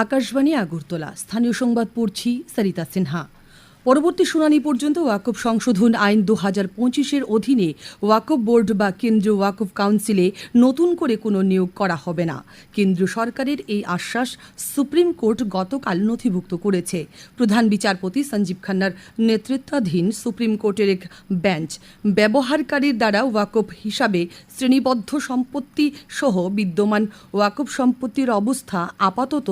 আকাশবাণী আগরতলা। স্থানীয় সংবাদ পড়ছি সরিতা সিনহা। পরবর্তী শুনানি পর্যন্ত ওয়াকফ সংশোধন আইন 2025-এর অধীনে ওয়াকফ বোর্ড বা কেন্দ্রীয় ওয়াকফ কাউন্সিলে নতুন করে কোনো নিয়োগ করা হবে না। কেন্দ্রীয় সরকারের এই আশ্বাস সুপ্রিম কোর্ট গতকাল নথিভুক্ত করেছে। প্রধান বিচারপতি সঞ্জীব খান্নার নেতৃত্বাধীন সুপ্রিম কোর্টের এক বেঞ্চ ব্যবহারকারীর দ্বারা ওয়াকফ হিসাবে শ্রেণীবদ্ধ সম্পত্তি সহ বিদ্যমান ওয়াকফ সম্পত্তির অবস্থা আপাতত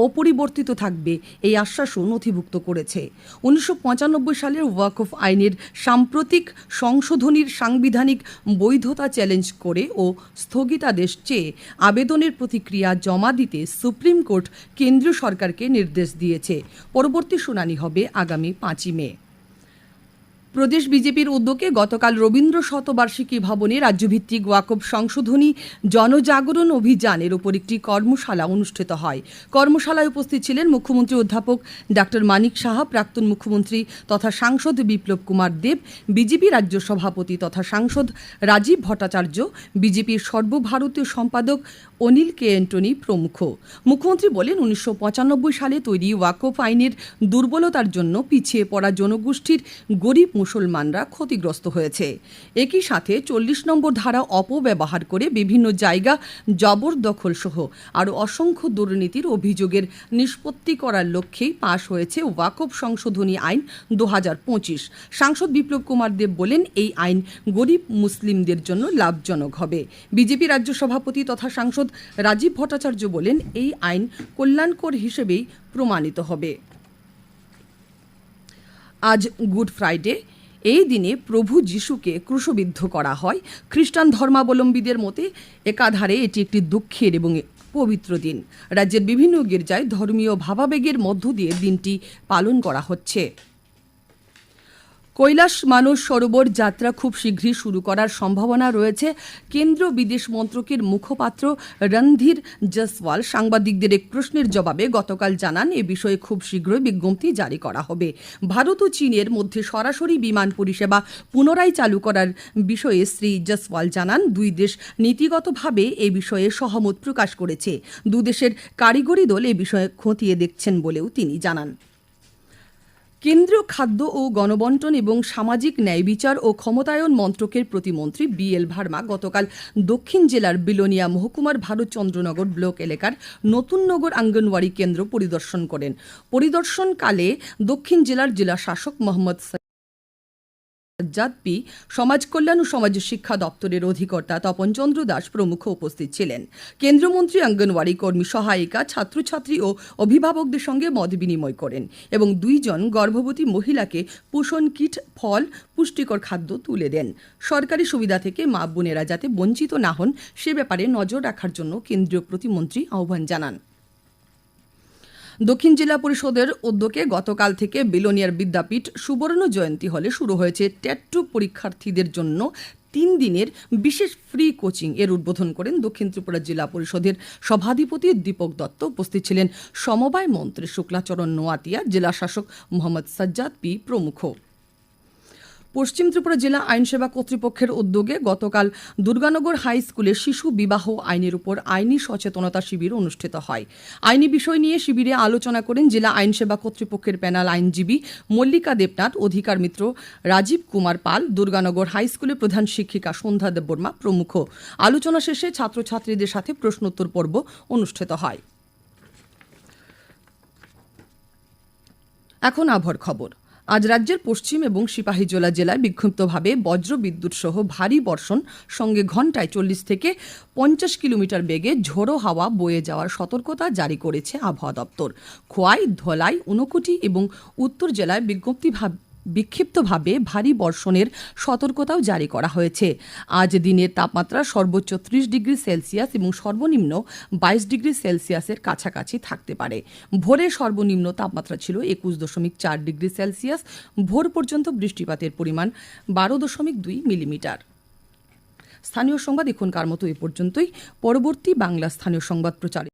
অপরিবর্তিত থাকবে এই আশ্বাসও নথিভুক্ত করেছে। 1995 সালের ওয়াকফ আইনের সাম্প্রতিক সংশোধনীর সাংবিধানিক বৈধতা চ্যালেঞ্জ করে ও স্থগিতাদেশ চেয়ে আবেদনের প্রতিক্রিয়া জমা দিতে সুপ্রিম কোর্ট কেন্দ্রীয় সরকারকে নির্দেশ দিয়েছে। পরবর্তী শুনানি হবে আগামী 5 মে। প্রদেশ বিজেপির উদ্যোগে গতকাল রবীন্দ্র শতবার্ষিকী ভবনে রাজ্যভিত্তিক ওয়াকফ সংশোধনী জনজাগরণ অভিযানের উপর একটি কর্মশালা অনুষ্ঠিত হয়। কর্মশালায় উপস্থিত ছিলেন মুখ্যমন্ত্রী অধ্যাপক ডক্টর মানিক সাহা, প্রাক্তন মুখ্যমন্ত্রী তথা সাংসদ বিপ্লব কুমার দেব, বিজেপি রাজ্য সভাপতি তথা সাংসদ রাজীব ভট্টাচার্য, বিজেপির সর্বভারতীয় সম্পাদক অনিল কে অ্যান্টনি প্রমুখ। মুখ্যমন্ত্রী বলেন, 1995 সালে তৈরি ওয়াকফ আইনের দুর্বলতার জন্য পিছিয়ে পড়া জনগোষ্ঠীর গরিব মুসলমানরা ক্ষতিগ্রস্ত হয়েছে। একই সাথে 40 নম্বর ধারা অপব্যবহার করে বিভিন্ন জায়গা জবরদখল সহ আরও অসংখ্য দুর্নীতির অভিযোগের নিষ্পত্তি করার লক্ষ্যেই পাশ হয়েছে ওয়াকফ সংশোধনী আইন 2025। সাংসদ বিপ্লব কুমার দেব বলেন, এই আইন গরিব মুসলিমদের জন্য লাভজনক হবে। বিজেপি রাজ্য সভাপতি তথা সাংসদ রাজীব ভট্টাচার্য বলেন, এই আইন কল্যাণকর হিসেবেই প্রমাণিত হবে। আজ গুড ফ্রাইডে। এই দিনে প্রভু যিশুকে ক্রুশবিদ্ধ করা হয়। খ্রিস্টান ধর্মাবলম্বীদের মতে একাধারে এটি একটি দুঃখের এবং পবিত্র দিন। রাজ্যের বিভিন্ন গির্জায় ধর্মীয় ভাবাবেগের মধ্য দিয়ে দিনটি পালন করা হচ্ছে। কৈলাস মানস সরোবর যাত্রা খুব শীঘ্রই শুরু করার সম্ভাবনা রয়েছে। কেন্দ্রীয় বিদেশ মন্ত্রকের মুখপাত্র রণধীর জসওয়াল সাংবাদিকদের এক প্রশ্নের জবাবে গতকাল জানান, এ বিষয়ে খুব শীঘ্রই বিজ্ঞপ্তি জারি করা হবে। ভারত ও চীনের মধ্যে সরাসরি বিমান পরিষেবা পুনরায় চালু করার বিষয়ে শ্রী জসওয়াল জানান, দুই দেশ নীতিগতভাবে এ বিষয়ে সহমত প্রকাশ করেছে। দুদেশের কারিগরি দল এ বিষয়ে খতিয়ে দেখছেন বলেও তিনি জানান। কেন্দ্রীয় খাদ্য ও গণবন্টন এবং সামাজিক ন্যায় বিচার ও ক্ষমতায়ন মন্ত্রকের প্রতিমন্ত্রী BL ভার্মা গতকাল দক্ষিণ জেলার বিলোনিয়া মহকুমার ভারতচন্দ্রনগর ব্লক এলাকার নতুন নগর আঙ্গনওয়াড়ি কেন্দ্র পরিদর্শন করেন। পরিদর্শনকালে দক্ষিণ জেলার জেলা শাসক মোহাম্মদ সাজ্জাদ পি, সমাজ কল্যাণ ও সমাজ শিক্ষা দপ্তরের অধিকর্তা তপন চন্দ্র দাস প্রমুখ উপস্থিত ছিলেন। কেন্দ্রমন্ত্রী অঙ্গনওয়াড়ি কর্মী সহায়িকা, ছাত্রছাত্রী ও অভিভাবকদের সঙ্গে মত বিনিময় করেন এবং 2 জন গর্ভবতী মহিলাকে পোষণ কিট, ফল, পুষ্টিকর খাদ্য তুলে দেন। সরকারি সুবিধা থেকে মা বোনেরা যাতে বঞ্চিত না হন সে ব্যাপারে নজর রাখার জন্য কেন্দ্রীয় প্রতিমন্ত্রী আহ্বান জানান। দক্ষিণ জেলা পরিষদের উদ্যোগে গতকাল থেকে বিলোনিয়ার বিদ্যাপীঠ সুবর্ণ জয়ন্তী হলে শুরু হয়েছে ট্যাট2 পরীক্ষার্থীদের জন্য 3 দিনের বিশেষ ফ্রি কোচিং। এর উদ্বোধন করেন দক্ষিণ ত্রিপুরা জেলা পরিষদের সভাধিপতি দীপক দত্ত। উপস্থিত ছিলেন সমবায় মন্ত্রী শুক্লাচরণ নোয়াতিয়া, জেলা শাসক মোহাম্মদ সাজ্জাদ পি প্রমুখ। পশ্চিম ত্রিপুরা জেলা আইনসেবা কর্তৃপক্ষের উদ্যোগে গতকাল দুর্গানগর হাই স্কুলে শিশু বিবাহ আইনের উপর আইনি সচেতনতা শিবির অনুষ্ঠিত হয়। আইনি বিষয় নিয়ে শিবিরে আলোচনা করেন জেলা আইনসেবা কর্তৃপক্ষের প্যানেল আইনজীবী মল্লিকা দেবনাথ, অধিকার মিত্র, রাজীব কুমার পাল, দুর্গানগর হাই স্কুলের প্রধান শিক্ষিকা সন্ধ্যা দেববর্মা প্রমুখ। আলোচনা শেষে ছাত্রছাত্রীদের সাথে প্রশ্নোত্তর পর্ব অনুষ্ঠিত হয়। এখন আবহাওয়ার খবর। আজ রাজ্যের পশ্চিম এবং সিপাহীজলা জেলায় বিক্ষিপ্তভাবে বজ্র বিদ্যুৎ সহ ভারী বর্ষণ সঙ্গে ঘণ্টায় 40 থেকে 50 কিলোমিটার বেগে ঝোড়ো হাওয়া বয়ে যাওয়ার সতর্কতা জারি করেছে আবহাওয়া দপ্তর। খোয়াই, ধলাই, ঊনকোটি এবং উত্তর জেলায় বিক্ষিপ্তভাবে ভারী বর্ষণের সতর্কতাও জারি করা হয়েছে। আজ দিনের তাপমাত্রা সর্বোচ্চ 30 ডিগ্রি সেলসিয়াস এবং সর্বনিম্ন 22 ডিগ্রি সেলসিয়াসের কাছাকাছি থাকতে পারে। ভোরে সর্বনিম্ন তাপমাত্রা ছিল 21.4 ডিগ্রি সেলসিয়াস। ভোর পর্যন্ত বৃষ্টিপাতের পরিমাণ 12.2 মিলিমিটার। স্থানীয় সংবাদ এখনকার মতো এ পর্যন্তই। পরবর্তী বাংলা স্থানীয় সংবাদ প্রচার